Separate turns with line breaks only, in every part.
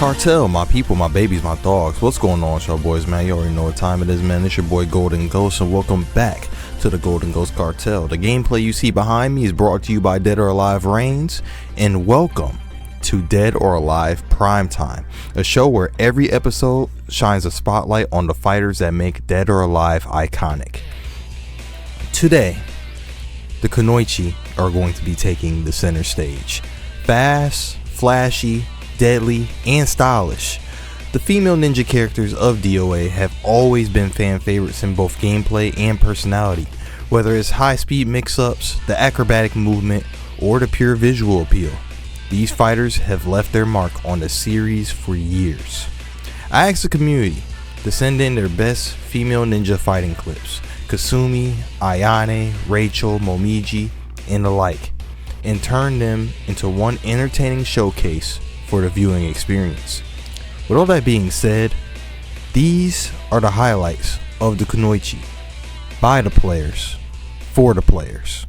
Cartel, my people, my babies, my dogs. What's going on, y'all boys, man? You already know what time it is, man. It's your boy Golden Ghost, and welcome back to the Golden Ghost Cartel. The gameplay you see behind me is brought to you by Dead or Alive Reigns, and welcome to Dead or Alive Primetime, a show where every episode shines a spotlight on the fighters that make Dead or Alive iconic. Today, the Kunoichi are going to be taking the center stage. Fast, flashy, deadly, and stylish. The female ninja characters of DOA have always been fan favorites in both gameplay and personality, whether it's high-speed mix-ups, the acrobatic movement, or the pure visual appeal. These fighters have left their mark on the series for years. I asked the community to send in their best female ninja fighting clips, Kasumi, Ayane, Rachel, Momiji, and the like, and turn them into one entertaining showcase for the viewing experience. With all that being said, these are the highlights of the Kunoichi, by the players, for the players.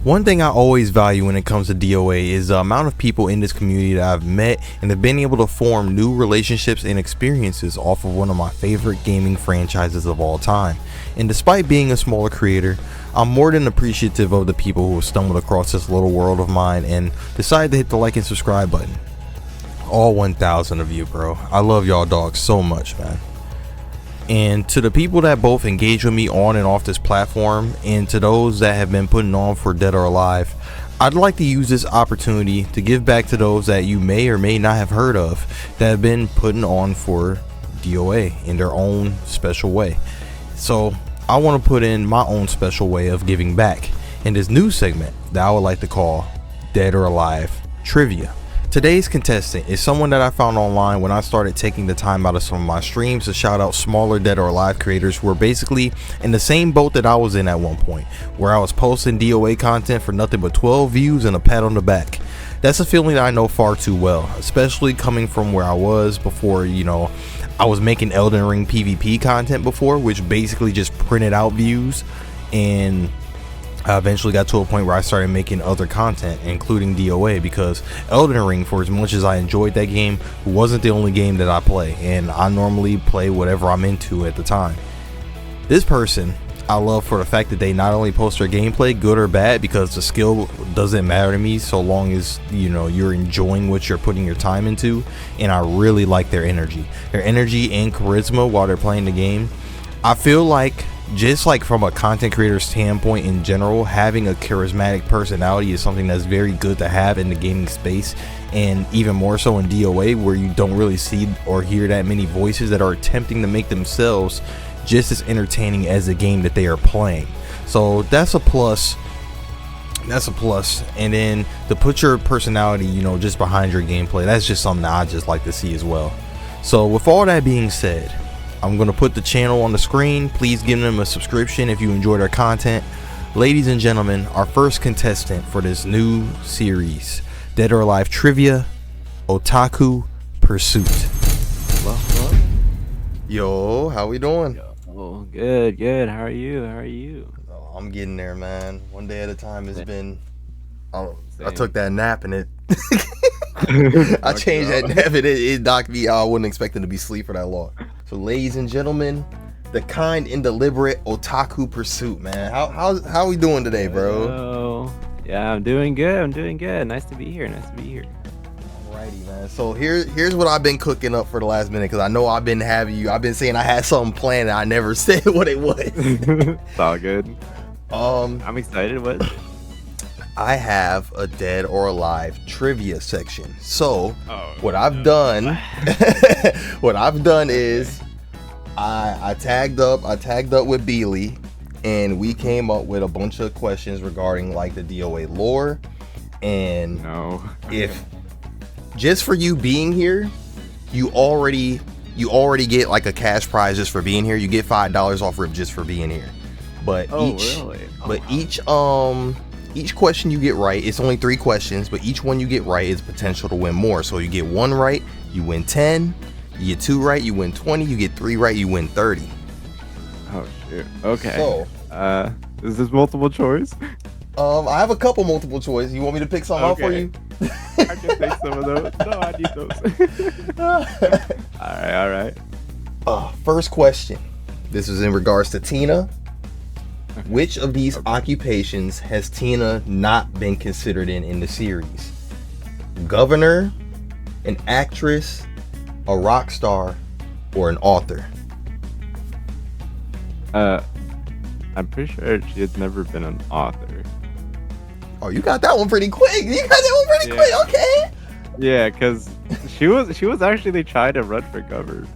One thing I always value when it comes to DOA is the amount of people in this community that I've met and have been able to form new relationships and experiences off of one of my favorite gaming franchises of all time. And despite being a smaller creator, I'm more than appreciative of the people who have stumbled across this little world of mine and decided to hit the like and subscribe button. All 1,000 of you, bro. I love y'all dogs so much, man. And to the people that both engage with me on and off this platform, and to those that have been putting on for Dead or Alive, I'd like to use this opportunity to give back to those that you may or may not have heard of that have been putting on for DOA in their own special way. So I want to put in my own special way of giving back in this new segment that I would like to call Dead or Alive Trivia. Today's contestant is someone that I found online when I started taking the time out of some of my streams to shout out smaller Dead or Alive creators who were basically in the same boat that I was in at one point, where I was posting DOA content for nothing but 12 views and a pat on the back. That's a feeling that I know far too well, especially coming from where I was before. I was making Elden Ring PvP content before, which basically just printed out views, and I eventually got to a point where I started making other content, including DOA, because Elden Ring, for as much as I enjoyed that game, wasn't the only game that I play, and I normally play whatever I'm into at the time. This person I love for the fact that they not only post their gameplay, good or bad, because the skill doesn't matter to me so long as you're enjoying what you're putting your time into, and I really like their energy and charisma while they're playing the game. I feel like, just like from a content creator standpoint in general, having a charismatic personality is something that's very good to have in the gaming space, and even more so in DOA, where you don't really see or hear that many voices that are attempting to make themselves just as entertaining as the game that they are playing. So that's a plus. And then to put your personality just behind your gameplay, that's just something that I just like to see as well. So with all that being said, I'm going to put the channel on the screen. Please give them a subscription if you enjoyed our content. Ladies and gentlemen, our first contestant for this new series, Dead or Alive Trivia, Otaku Pursuit. Hello. Yo, how we doing?
Oh, good. How are you?
Oh, I'm getting there, man. One day at a time. It's been... I took that nap and it... I changed that nap and it knocked me out. I wasn't expecting to be asleep for that long. So, ladies and gentlemen, the kind and deliberate Otaku Pursuit, man. How we doing today, bro?
Hello. Yeah, I'm doing good. Nice to be here.
Alrighty, man. So here's what I've been cooking up for the last minute, because I know I've been saying I had something planned and I never said what it was.
It's all good. I'm excited. What?
I have a Dead or Alive trivia section. So what I've done is I tagged up with Beely, and we came up with a bunch of questions regarding like the DOA lore, and if just for you being here, you already get like a cash prize just for being here. You get $5 off rip just for being here. But each question you get right, it's only 3 questions, but each one you get right is potential to win more. So you get 1 right, you win 10. You get 2 right, you win 20. You get 3 right, you win 30.
Oh shit. Okay.
So,
is this multiple choice?
I have a couple multiple choice. You want me to pick some out for you?
I can take some of those. No, I need those. All right.
First question. This is in regards to Tina. Which of these occupations has Tina not been considered in the series? Governor, an actress, a rock star, or an author?
I'm pretty sure she has never been an author.
Oh, you got that one pretty quick. Quick. Okay.
Yeah, because she was actually trying to run for governor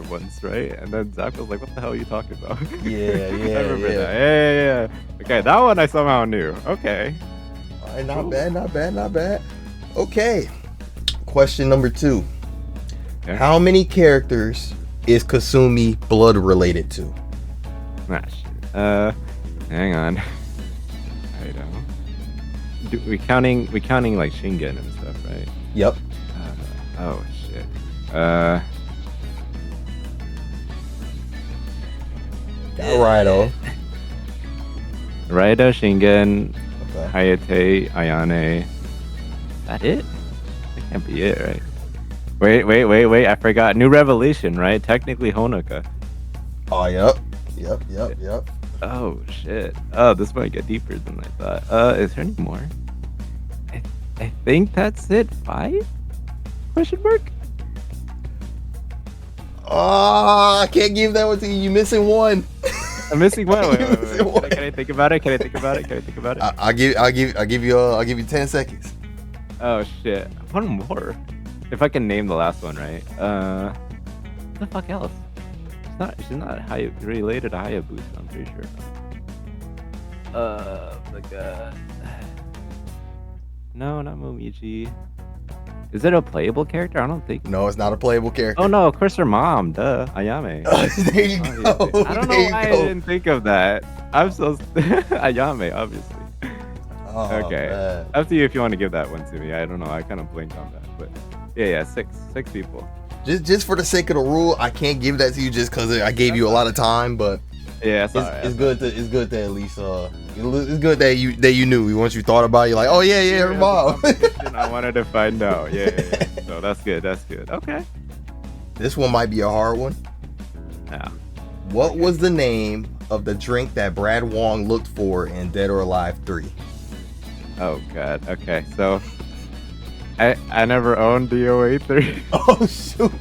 once, right? And then Zach was like, "What the hell are you talking about?"
Yeah.
I remember that. Yeah. Okay, that one I somehow knew. Okay.
All right, not bad. Okay. Question number 2. Okay. How many characters is Kasumi blood related to?
Hang on. I don't. We counting like Shingen and stuff, right?
Yep.
Oh shit.
Got Rhino.
Raida, Shingen,
Okay.
Hayate, Ayane. That it? That can't be it, right? Wait. I forgot. New Revelation, right? Technically Honoka.
Oh, yep.
Oh, shit. Oh, this might get deeper than I thought. Is there any more? I think that's it. 5? Question mark?
Oh, I can't give that one to you. You're missing one.
I'm missing one. Wait.
Missing one.
Can I think about it?
I'll give you 10 seconds.
Oh shit. One more. If I can name the last one, right? What the fuck else? She's not related to Hayabusa, I'm pretty sure. No, not Momiji. Is it a playable character? I don't think.
No, it's not a playable character.
Oh no, of course her mom, duh. Ayame.
There you go.
I don't know why I didn't think of that. I'm so Ayame, obviously.
Oh,
okay.
man.
Up to you if you want to give that one to me. I don't know. I kind of blinked on that, but yeah, six people.
Just for the sake of the rule, I can't give that to you just because I gave you a lot of time, but
yeah,
it's good to at least it's good that you knew. Once you thought about it, you're like, oh yeah, her mom.
I wanted to find out. Yeah. So that's good. Okay.
This one might be a hard one.
Yeah.
What was the name of the drink that Brad Wong looked for in Dead or Alive 3?
Oh god. Okay. So I never owned DOA 3.
Oh shoot.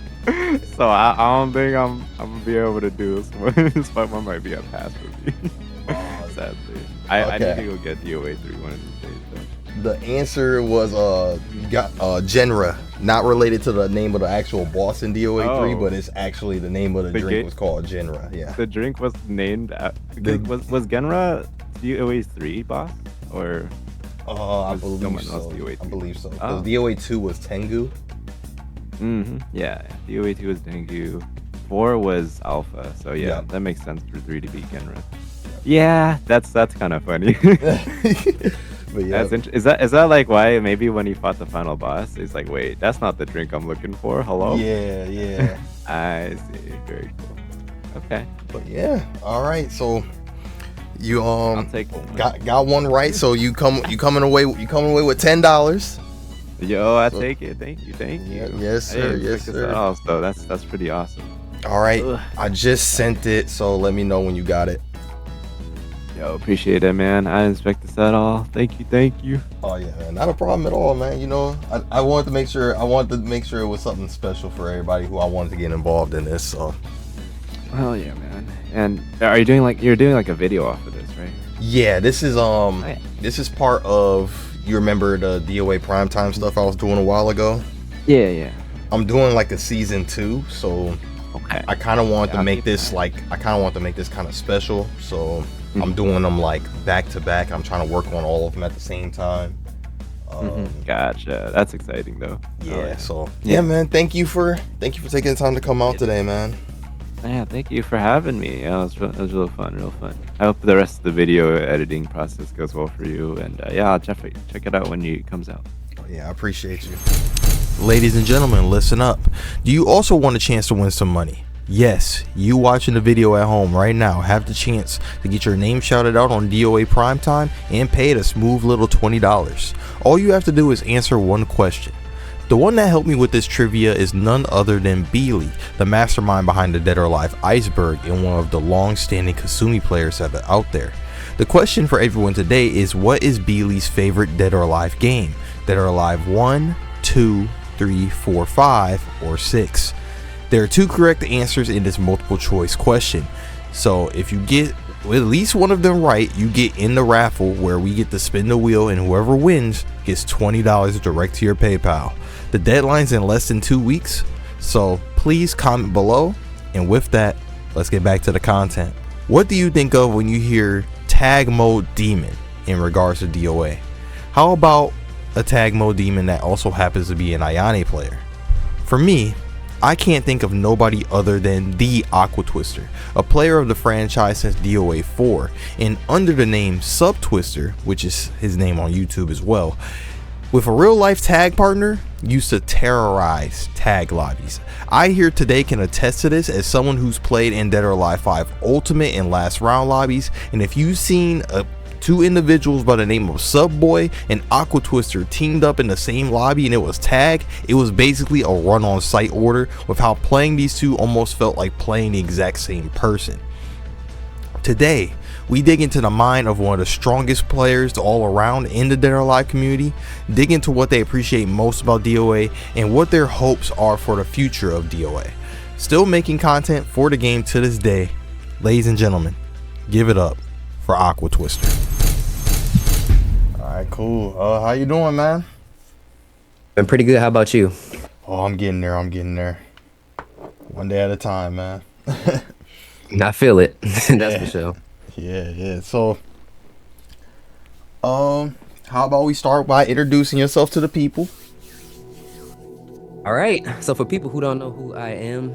So I don't think I'm gonna be able to do this one. This one might be a pass for me. Sadly. I need to go get DOA 3 one of these days though.
The answer was Genra, not related to the name of the actual boss in DOA 3, but it's actually the name of the drink was called Genra. Yeah.
The drink was named was Genra DOA 3 boss or
I believe so. I believe so. Because DOA 2 was Tengu.
Yeah. DOA 2 was Tengu. 4 was Alpha. So yeah, that makes sense for 3 to be Genra. Yeah, that's kind of funny.
But yeah.
Is that like why maybe when he fought the final boss, he's like, wait, that's not the drink I'm looking for. Hello?
Yeah.
I see. Very cool. Okay.
But yeah, all right. So you
I'll take
got one right. So you coming away with $10.
Yo, I take it. Thank you.
Yes, sir.
So that's pretty awesome.
All right. Ugh. I just sent it, so let me know when you got it.
Yo, appreciate it, man. I didn't expect this at all. Thank you.
Oh yeah, not a problem at all, man. You know, I wanted to make sure it was something special for everybody who I wanted to get involved in this. So.
Hell yeah, man. And you're doing like a video off of this, right?
Yeah, this is this is part of, you remember the DOA PRIMETIME stuff I was doing a while ago? Yeah. I'm doing like a season 2, so okay. I kind of want to make this kind of special, so I'm doing them like back to back. I'm trying to work on all of them at the same time.
Gotcha. That's exciting though.
Yeah. So yeah, man. Thank you for taking the time to come out today, man.
Yeah, thank you for having me. Yeah, it was real fun. I hope the rest of the video editing process goes well for you, and I'll check it out when it comes out.
Oh, yeah, I appreciate you. Ladies and gentlemen, listen up. Do you also want a chance to win some money? Yes, you watching the video at home right now have the chance to get your name shouted out on DOA PRIMETIME and paid a smooth little $20. All you have to do is answer one question. The one that helped me with this trivia is none other than Beely, the mastermind behind the Dead or Alive Iceberg and one of the long-standing Kasumi players that are out there. The question for everyone today is, what is Beely's favorite Dead or Alive game? Dead or Alive 1, 2, 3, 4, 5, or 6? There are 2 correct answers in this multiple choice question. So if you get at least one of them right, you get in the raffle where we get to spin the wheel and whoever wins gets $20 direct to your PayPal. The deadline's in less than 2 weeks, so please comment below. And with that, let's get back to the content. What do you think of when you hear tag mode demon in regards to DOA? How about a tag mode demon that also happens to be an Ayane player? For me, I can't think of nobody other than the AquaTwister, a player of the franchise since DOA 4, and under the name SubTwister, which is his name on YouTube as well, with a real life tag partner, used to terrorize tag lobbies. I here today can attest to this as someone who's played in Dead or Alive 5 Ultimate and Last Round lobbies, and if you've seen a two individuals by the name of Subboy and AquaTwister teamed up in the same lobby, and it was tag. It was basically a run on site order, with how playing these two almost felt like playing the exact same person. Today, we dig into the mind of one of the strongest players all around in the Dead or Alive community, dig into what they appreciate most about DOA, and what their hopes are for the future of DOA. Still making content for the game to this day. Ladies and gentlemen, give it up for AquaTwister. Alright, cool. How you doing, man?
Been pretty good. How about you?
Oh, I'm getting there. One day at a time, man.
I feel it. That's for sure.
Yeah. So, how about we start by introducing yourself to the people?
All right. So for people who don't know who I am,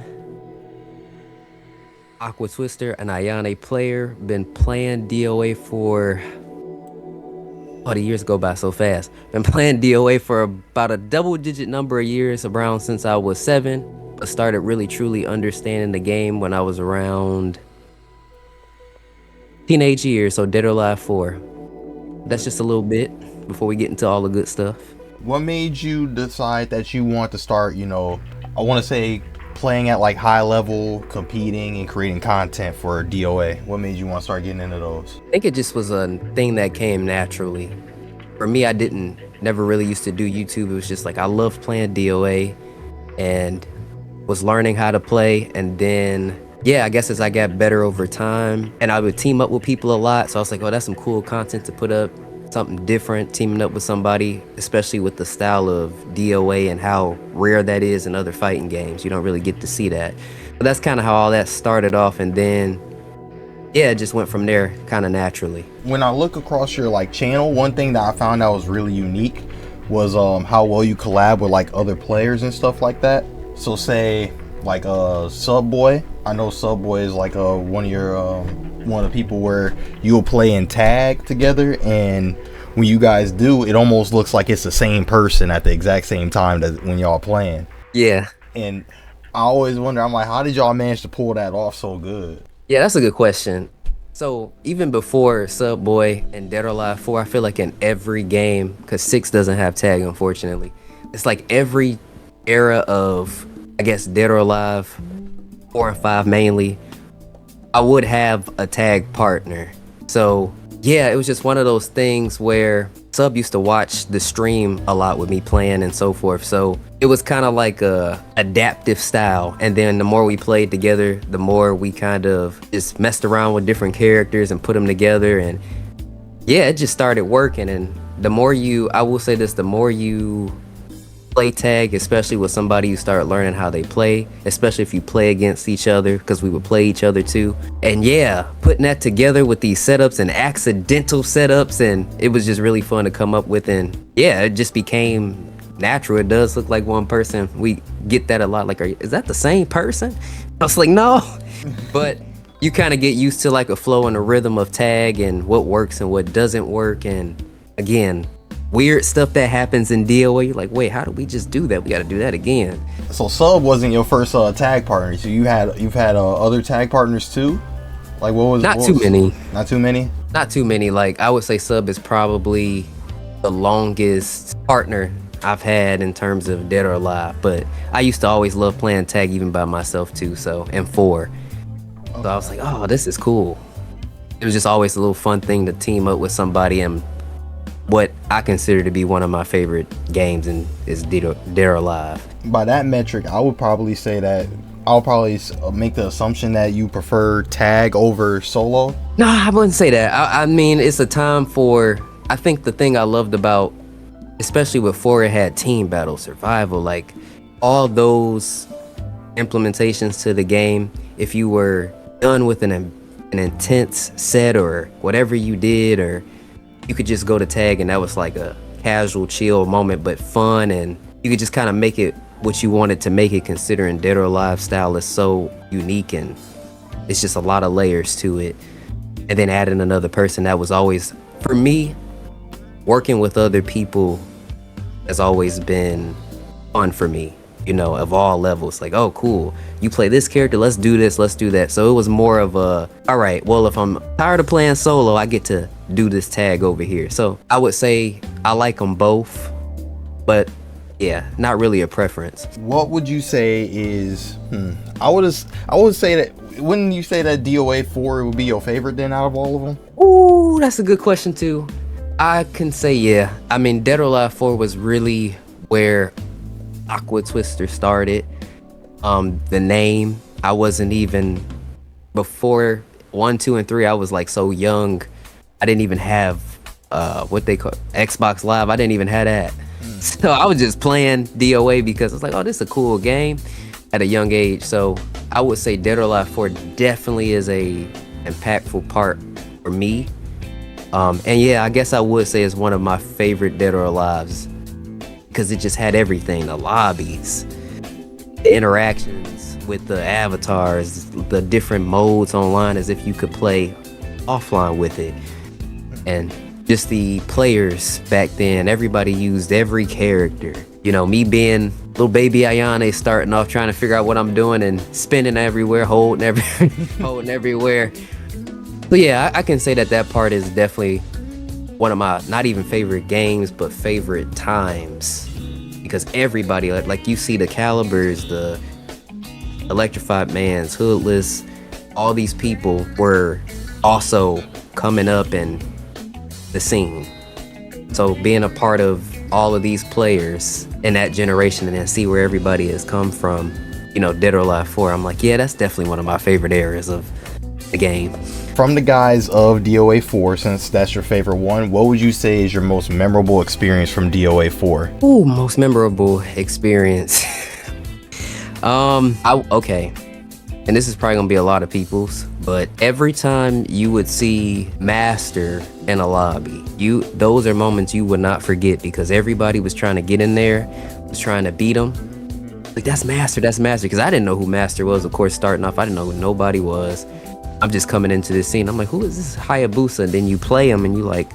AquaTwister, an Ayane player, been playing DOA for, the years go by so fast. Been playing DOA for about a double-digit number of years, around since I was 7. But started really truly understanding the game when I was around teenage years, so Dead or Alive 4. That's just a little bit before we get into all the good stuff.
What made you decide that you want to start, I want to say playing at like high level, competing and creating content for DOA? What made you want to start getting into those?
I think it just was a thing that came naturally. For me, I never really used to do YouTube. It was just like I loved playing DOA and was learning how to play, and then I guess as I got better over time, and I would team up with people a lot, so I was like, oh, that's some cool content to put up, something different, teaming up with somebody, especially with the style of DOA and how rare that is in other fighting games. You don't really get to see that. But that's kind of how all that started off, and then it just went from there kind of naturally.
When I look across your channel, one thing that I found that was really unique was how well you collab with other players and stuff like that. So say Subboy. I know Subboy is one of the people where you'll play in tag together, and when you guys do, it almost looks like it's the same person at the exact same time that when y'all playing.
Yeah.
And I always wonder, I'm like, how did y'all manage to pull that off so good?
Yeah, that's a good question. So even before Subboy and Dead or Alive 4, I feel like in every game, because 6 doesn't have tag, unfortunately, it's like every era of, I guess, Dead or Alive 4 and 5 mainly, I would have a tag partner. So it was just one of those things where Sub used to watch the stream a lot with me playing and so forth. So it was kind of like a adaptive style. And then the more we played together, the more we kind of just messed around with different characters and put them together. And it just started working. And the more I will say this, the more you play tag, especially with somebody, you start learning how they play, especially if you play against each other, because we would play each other too. And putting that together with these setups and accidental setups, and it was just really fun to come up with. And it just became natural. It does look like one person. We get that a lot, like, is that the same person? I was like, no. But you kind of get used to a flow and a rhythm of tag and what works and what doesn't work. And again, weird stuff that happens in DOA, you're like, wait, how did we just do that? We got to do that again.
So Sub wasn't your first tag partner. So you've had other tag partners too?
Not too many.
Not too many?
Not too many. I would say Sub is probably the longest partner I've had in terms of Dead or Alive. But I used to always love playing tag even by myself too. And 4. Okay. So I was like, oh, this is cool. It was just always a little fun thing to team up with somebody, and what I consider to be one of my favorite games is Dead or Alive.
By that metric, I would probably say that I'll probably make the assumption that you prefer tag over solo.
No, I wouldn't say that. I mean, it's a time for, I think the thing I loved about, especially with 4, it had team battle, survival, all those implementations to the game. If you were done with an intense set or whatever you did, or you could just go to tag, and that was like a casual, chill moment, but fun, and you could just kind of make it what you wanted to make it, considering Dead or Alive style is so unique, and it's just a lot of layers to it. And then adding another person, that was always, for me, working with other people has always been fun for me. of all levels. Like, oh, cool, you play this character, let's do this, let's do that. So it was more of a, all right, well, if I'm tired of playing solo, I get to do this tag over here. So I would say I like them both, but yeah, not really a preference.
What would you say is, I would say that, wouldn't you say that DOA 4 would be your favorite then out of all of them?
Ooh, that's a good question too. I can say, yeah. I mean, Dead or Alive 4 was really where AquaTwister started. The name, I wasn't even, before 1, 2, and 3, I was like so young. I didn't even have what they call Xbox Live. I didn't even have that. So I was just playing DOA because it's like, oh, this is a cool game at a young age. So I would say Dead or Alive 4 definitely is a impactful part for me. And yeah, I guess I would say it's one of my favorite Dead or Alives because it just had everything, the lobbies, the interactions with the avatars, the different modes online as if you could play offline with it. And just the players back then, everybody used every character. Me being little baby Ayane, starting off trying to figure out what I'm doing and spinning everywhere, holding everywhere. So yeah, I can say that part is definitely one of my, not even favorite games, but favorite times. Because everybody, like you see the Calibers, the Electrified Mans, Hoodless, all these people were also coming up in the scene. So being a part of all of these players in that generation and then see where everybody has come from, Dead or Alive 4, I'm like, yeah, that's definitely one of my favorite eras of the game.
From the guys of DOA 4, since that's your favorite one, what would you say is your most memorable experience from DOA 4?
Ooh, most memorable experience. Okay. And this is probably gonna be a lot of people's, but every time you would see Master in a lobby, those are moments you would not forget because everybody was trying to get in there, was trying to beat him. Like, that's Master, because I didn't know who Master was. Of course, starting off, I didn't know who nobody was. I'm just coming into this scene. I'm like, who is this Hayabusa? And then you play him and you like,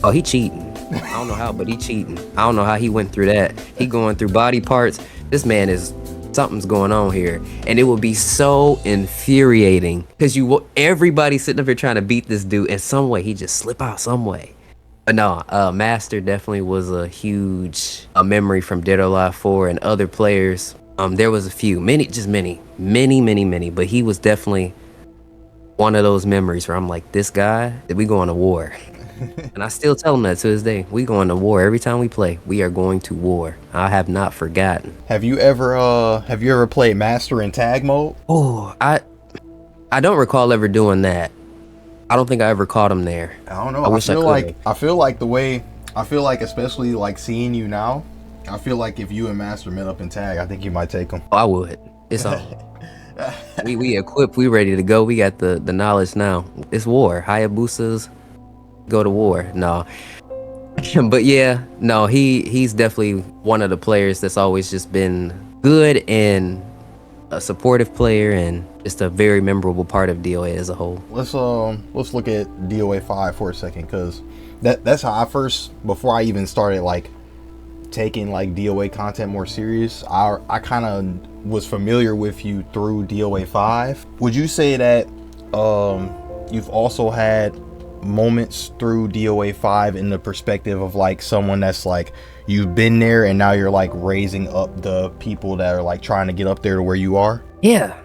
oh, he cheating. I don't know how, but he cheating. I don't know how he went through that. He going through body parts. This man is, something's going on here. And it would be so infuriating because everybody sitting up here trying to beat this dude in some way. He just slip out some way. But no, Master definitely was a huge memory from Dead or Alive 4 and other players. There was a few, many, but he was definitely one of those memories where I'm like, this guy, we going to war. And I still tell him that to this day. We going to war. Every time we play, we are going to war. I have not forgotten.
Have you ever played Master in tag mode?
Oh, I don't recall ever doing that. I don't think I ever caught him there.
I don't know. I feel like especially like seeing you now, I feel like if you and Master met up in tag, I think you might take him.
I would. It's on. we equipped, we ready to go. We got the knowledge now. It's war. Hayabusas go to war. No. But yeah, no, he's definitely one of the players that's always just been good and a supportive player and just a very memorable part of DOA as a whole.
Let's look at DOA 5 for a second, because that's how I first, before I even started like taking like DOA content more serious, I kind of was familiar with you through DOA 5. Would you say that you've also had moments through DOA 5 in the perspective of like someone that's like, you've been there and now you're like raising up the people that are like trying to get up there to where you are?
Yeah,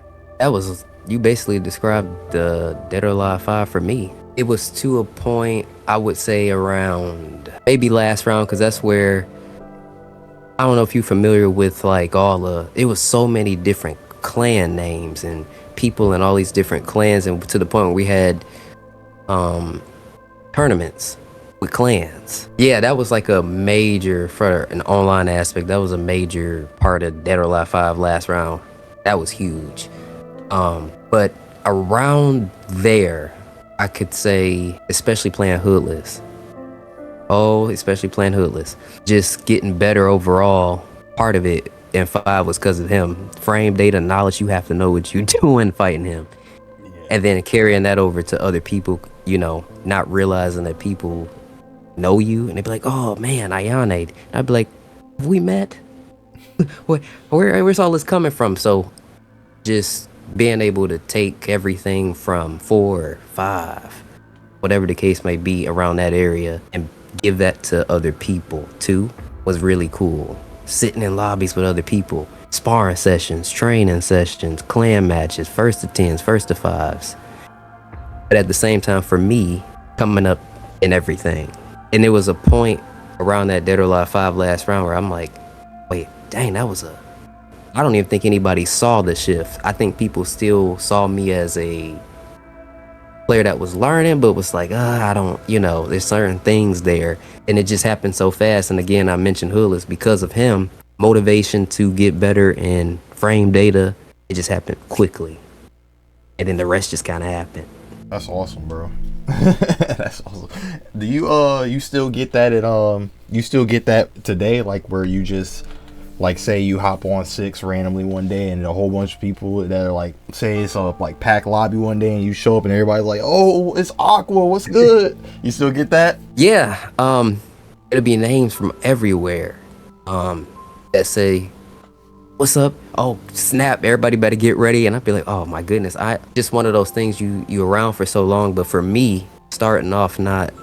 you basically described the Dead or Alive 5 for me. It was to a point, I would say around maybe last round, because that's where, I don't know if you're familiar with like it was so many different clan names and people in all these different clans, and to the point where we had tournaments with clans. Yeah, that was like a major, for an online aspect, that was a major part of Dead or Alive 5 last round. That was huge. But around there, I could say, especially playing Hoodless. Oh, especially playing Hoodless. Just getting better overall. Part of it in 5 was because of him. Frame data knowledge, you have to know what you're doing fighting him. Yeah. And then carrying that over to other people, not realizing that people know you. And they'd be like, oh man, Ayane. And I'd be like, have we met? where's all this coming from? So just being able to take everything from 4 or 5, whatever the case may be around that area, and give that to other people too was really cool. Sitting in lobbies with other people, sparring sessions, training sessions, clan matches, first to 10s, first to 5s. But at the same time, for me, coming up in everything. And there was a point around that Dead or Alive 5 last round where I'm like, wait, dang, I don't even think anybody saw the shift. I think people still saw me as a player that was learning, but was like, I don't, there's certain things there. And it just happened so fast. And again, I mentioned Hoodless because of him. Motivation to get better in frame data, it just happened quickly. And then the rest just kind of happened.
That's awesome, bro. That's awesome. Do you still get that you still get that today, like where you just like say you hop on 6 randomly one day and a whole bunch of people that are like, say it's a like pack lobby one day and you show up and everybody's like, oh, it's Aqua, what's good? You still get that?
Yeah. It'll be names from everywhere that say, what's up? Oh, snap, everybody better get ready. And I'd be like, oh my goodness, I just one of those things you around for so long. But for me, starting off not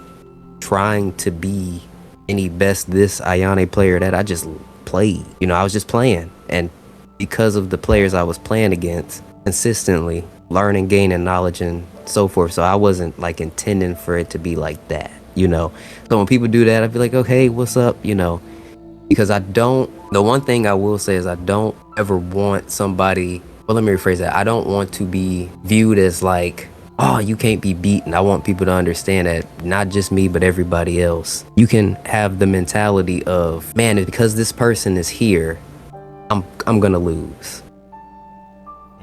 trying to be any best this Ayane player that I just played, I was just playing. And because of the players I was playing against, consistently learning, gaining knowledge and so forth. So I wasn't like intending for it to be like that, So when people do that, I'd be like, okay, what's up? Because the one thing I will say is I don't ever want somebody, well, let me rephrase that. I don't want to be viewed as like, oh, you can't be beaten. I want people to understand that not just me, but everybody else. You can have the mentality of, man, because this person is here, I'm gonna lose.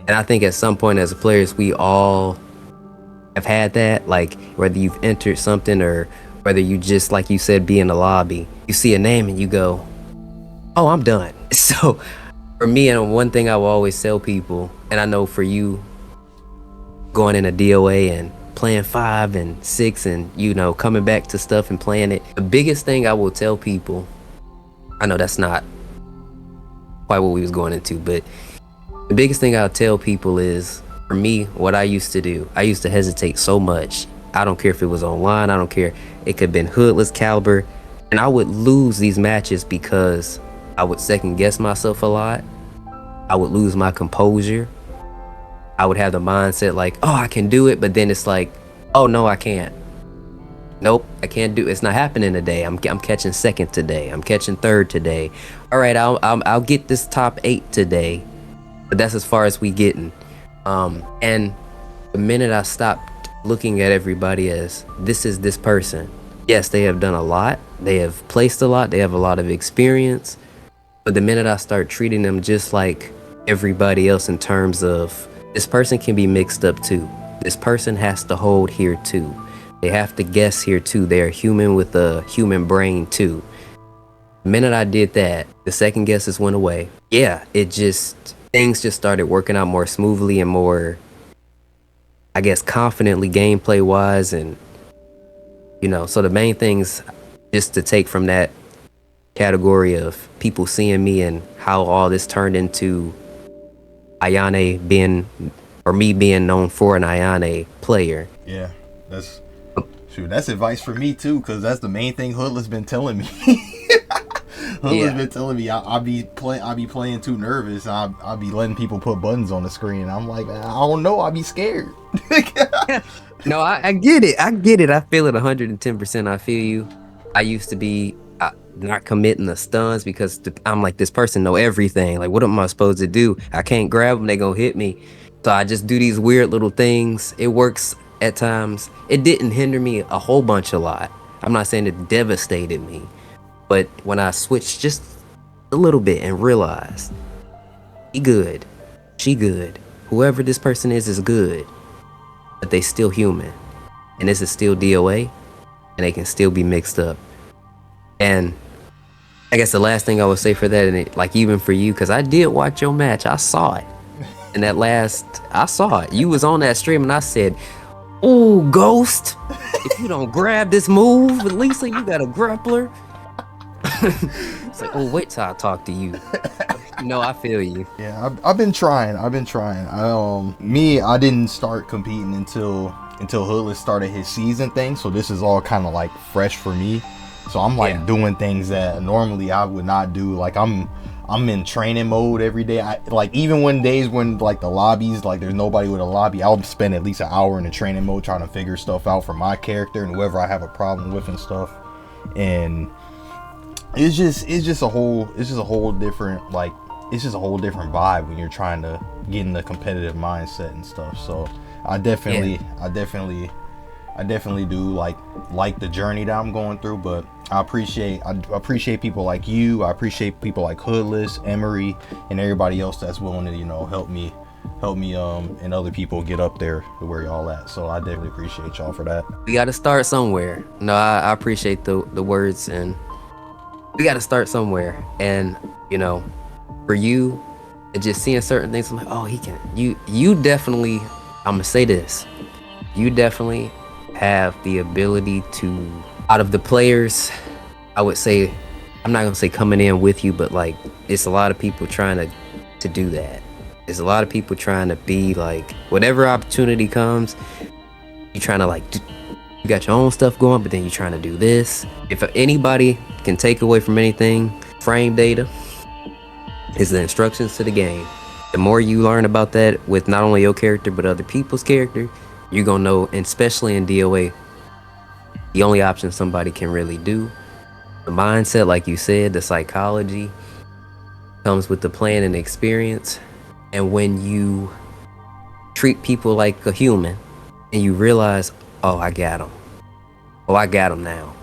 And I think at some point as players, we all have had that, like whether you've entered something or whether you just, like you said, be in the lobby, you see a name and you go, oh, I'm done. So for me, and one thing I will always tell people, and I know for you, going in a DOA and playing 5 and 6 and, coming back to stuff and playing it, the biggest thing I will tell people, I know that's not quite what we was going into, but the biggest thing I'll tell people is, for me, what I used to do, I used to hesitate so much. I don't care if it was online, I don't care. It could have been Hoodless caliber, and I would lose these matches because I would second guess myself a lot. I would lose my composure. I would have the mindset like, oh, I can do it. But then it's like, oh, no, I can't. Nope, I can't do it. It's not happening today. I'm catching 2nd today. I'm catching 3rd today. All right, I'll get this top 8 today. But that's as far as we getting. And the minute I stopped looking at everybody as this is this person. Yes, they have done a lot. They have placed a lot. They have a lot of experience. But the minute I start treating them just like everybody else in terms of this person can be mixed up too. This person has to hold here too. They have to guess here too. They're human with a human brain too. The minute I did that, the second guesses went away. Yeah, things just started working out more smoothly and more, I guess, confidently gameplay wise. And, so the main things just to take from that category of people seeing me and how all this turned into Ayane being, or me being known for an Ayane player.
Yeah, that's advice for me too, because that's the main thing Hoodless been telling me. Hoodless been telling me I'll be playing too nervous. I'll be letting people put buttons on the screen. I'm like, I don't know, I'll be scared.
No, I get it. I feel it 110%. I feel you. I used to be not committing the stuns because I'm like, this person know everything. Like, what am I supposed to do? I can't grab them. They gonna hit me. So I just do these weird little things. It works at times. It didn't hinder me a whole bunch a lot. I'm not saying it devastated me. But when I switched just a little bit and realized, he good, she good, whoever this person is good, but they still human. And this is still DOA, and they can still be mixed up. And I guess the last thing I would say for that, and like even for you, because I did watch your match, I saw it. And I saw it. You was on that stream and I said, ooh, Ghost, if you don't grab this move, Lisa, you got a grappler. It's like, oh, wait till I talk to you. No, I feel you.
Yeah, I've been trying. I didn't start competing until Hoodless started his season thing. So this is all kind of like fresh for me. So I'm like doing things that normally I would not do. Like I'm in training mode every day. Like even when days when like the lobbies, like there's nobody with a lobby, I'll spend at least an hour in the training mode trying to figure stuff out for my character and whoever I have a problem with and stuff. And it's just a whole different vibe when you're trying to get in the competitive mindset and stuff. So I definitely do like the journey that I'm going through, but I appreciate people like you. I appreciate people like Hoodless, Emery, and everybody else that's willing to, you know, help me and other people get up there to where y'all at. So I definitely appreciate y'all for that.
We got to start somewhere. No, I appreciate the words, and we got to start somewhere. And you know, for you, just seeing certain things, I'm like, oh, he can. You definitely. I'm gonna say this. You definitely have the ability to, out of the players, I would say, I'm not gonna say coming in with you, but like it's a lot of people trying to do that. There's a lot of people trying to be like, whatever opportunity comes, you're trying to like, you got your own stuff going, but then you're trying to do this. If anybody can take away from anything, frame data is the instructions to the game. The more you learn about that with not only your character, but other people's character, you're gonna know, and especially in DOA, the only option somebody can really do, the mindset, like you said, the psychology comes with the plan and experience. And when you treat people like a human and you realize, oh, I got them now.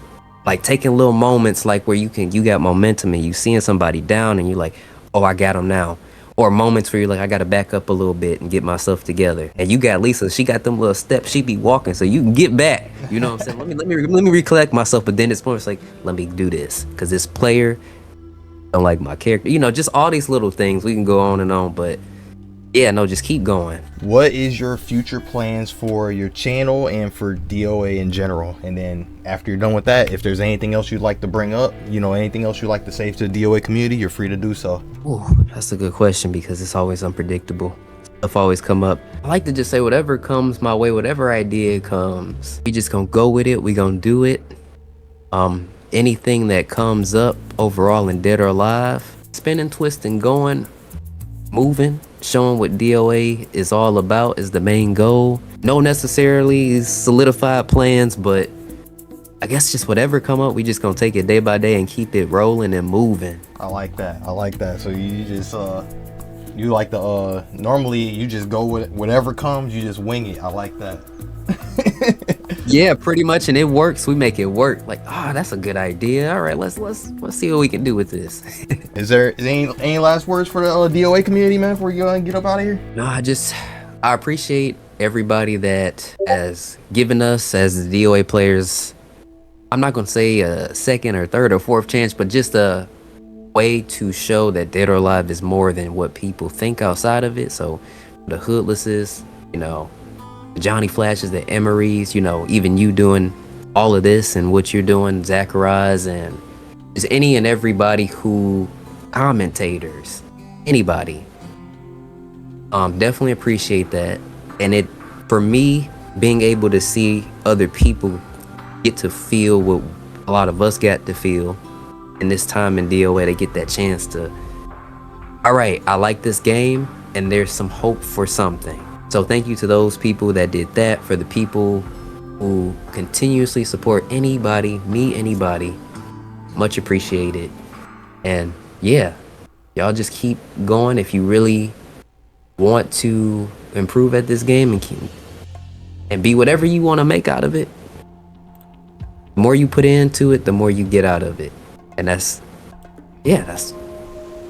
Like taking little moments like where you got momentum and you seeing somebody down and you're like, oh, I got them now. Or moments where you're like, I gotta back up a little bit and get myself together. And you got Lisa, she got them little steps, she be walking, so you can get back. You know what I'm saying? let me recollect myself. But then it's point, it's like, let me do this, because this player don't like my character. You know, just all these little things. We can go on and on, but yeah, no, just keep going.
What is your future plans for your channel and for DOA in general? And then after you're done with that, if there's anything else you'd like to bring up, you know, anything else you'd like to say to the DOA community, you're free to do so.
Ooh, that's a good question, because it's always unpredictable. Stuff always come up. I like to just say whatever comes my way, whatever idea comes, we just gonna go with it. We gonna do it. Anything that comes up overall in Dead or Alive, spinning, twisting, going, moving, showing what DOA is all about is the main goal. No necessarily solidified plans, but I guess just whatever come up, we just gonna take it day by day and keep it rolling and moving.
I like that. So you just you like the normally you just go with whatever comes, you just wing it. I like that.
Yeah, pretty much, and it works. We make it work. Like, that's a good idea. All right, let's see what we can do with this.
Is there any last words for the DOA community, man, before you go and get up out of here?
No, I appreciate everybody that has given us as the DOA players, I'm not gonna say a second or third or fourth chance, but just a way to show that Dead or Alive is more than what people think outside of it. So the Hoodlesses, you know, Johnny Flashes, the Emerys, you know, even you doing all of this and what you're doing, Zacharias, and just any and everybody who commentators, anybody, definitely appreciate that. And it, for me, being able to see other people get to feel what a lot of us got to feel in this time in DOA, to get that chance to, all right, I like this game and there's some hope for something. So thank you to those people that did that. For the people who continuously support anybody, much appreciated. And yeah, y'all just keep going. If you really want to improve at this game and be whatever you want to make out of it, the more you put into it, the more you get out of it. And that's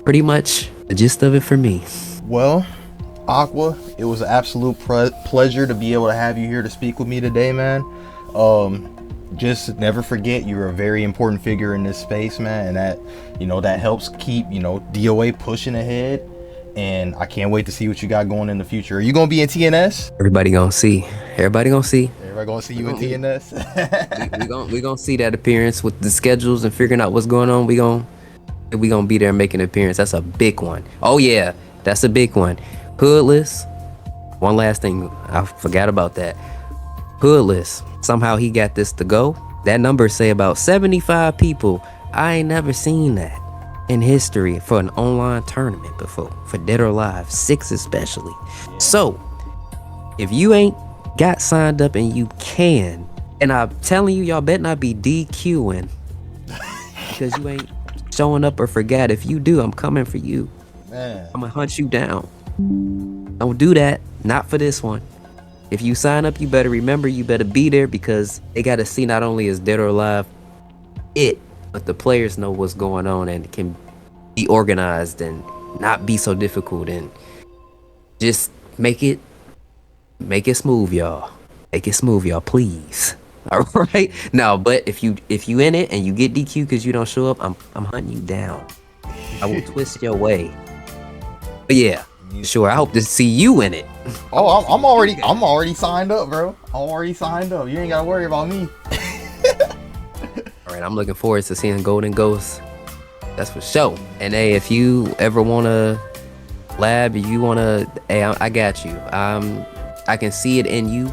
pretty much the gist of it for me.
Well, Aqua, it was an absolute pleasure to be able to have you here to speak with me today, man. Just never forget, you're a very important figure in this space, man, and that, you know, that helps keep, you know, DOA pushing ahead. And I can't wait to see what you got going in the future. Are you gonna be in TNS?
Everybody gonna see you in
TNS.
we gonna see that appearance with the schedules and figuring out what's going on. We gonna we gonna be there and make an appearance. That's a big one. Oh yeah, that's a big one. Hoodless. One last thing, I forgot about that. Hoodless. Somehow he got this to go. That number say about 75 people. I ain't never seen that in history for an online tournament before, for Dead or Alive 6 especially. So if you ain't got signed up and you can, and I'm telling you, y'all better not be DQing because you ain't showing up or forgot. If you do, I'm coming for you.
Man,
I'm gonna hunt you down. Don't do that. Not for this one. If you sign up, you better remember, you better be there, because they gotta see not only is Dead or Alive but the players know what's going on and can be organized and not be so difficult, and just make it smooth, y'all. Make it smooth, y'all, please. All right. No, but if you in it and you get DQ because you don't show up, I'm hunting you down. I will twist your way. But yeah, sure. I hope to see you in it.
Oh, I'm already signed up, bro. I'm already signed up. You ain't gotta worry about me.
All right, I'm looking forward to seeing Golden Ghost. That's for sure. And hey, if you ever wanna lab, if you wanna, hey, I got you. I can see it in you.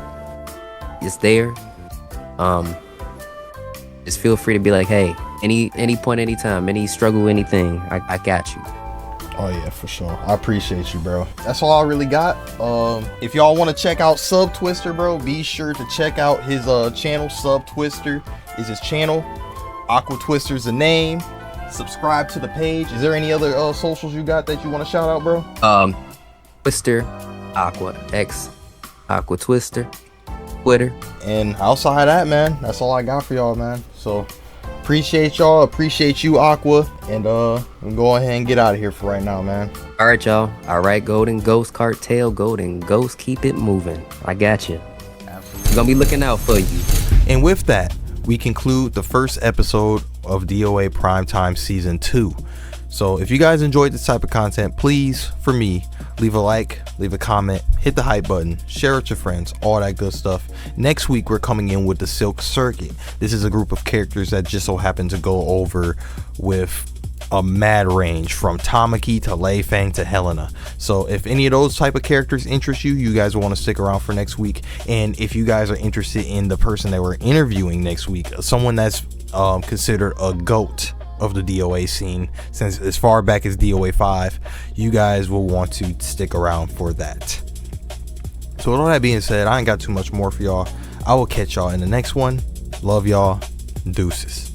It's there. Just feel free to be like, hey, any point, anytime, any struggle, anything, I got you.
Oh yeah, for sure. I appreciate you, bro. That's all I really got. If y'all want to check out SubTwister, bro, be sure to check out his channel. SubTwister is his channel. AquaTwister's the name. Subscribe to the page. Is there any other socials you got that you want to shout out, bro?
Twister, AquaTwister, Twitter.
And outside of that, man, that's all I got for y'all, man. So appreciate y'all. Appreciate you, Aqua. And we'll go ahead and get out of here for right now, man.
All right, y'all. All right, Golden Ghost Cartel, Golden Ghost, keep it moving. I got you. Absolutely. I'm gonna be looking out for you.
And with that, we conclude the first episode of DOA Primetime Season 2. So if you guys enjoyed this type of content, please, for me, leave a like, leave a comment, hit the hype button, share it with your friends, all that good stuff. Next week, we're coming in with the Silk Circuit. This is a group of characters that just so happen to go over with a mad range from Tamaki to Lei Fang to Helena. So if any of those type of characters interest you, you guys will want to stick around for next week. And if you guys are interested in the person that we're interviewing next week, someone that's considered a GOAT of the DOA scene since as far back as DOA 5, you guys will want to stick around for that. So with all that being said, I ain't got too much more for y'all. I will catch y'all in the next one. Love y'all. Deuces.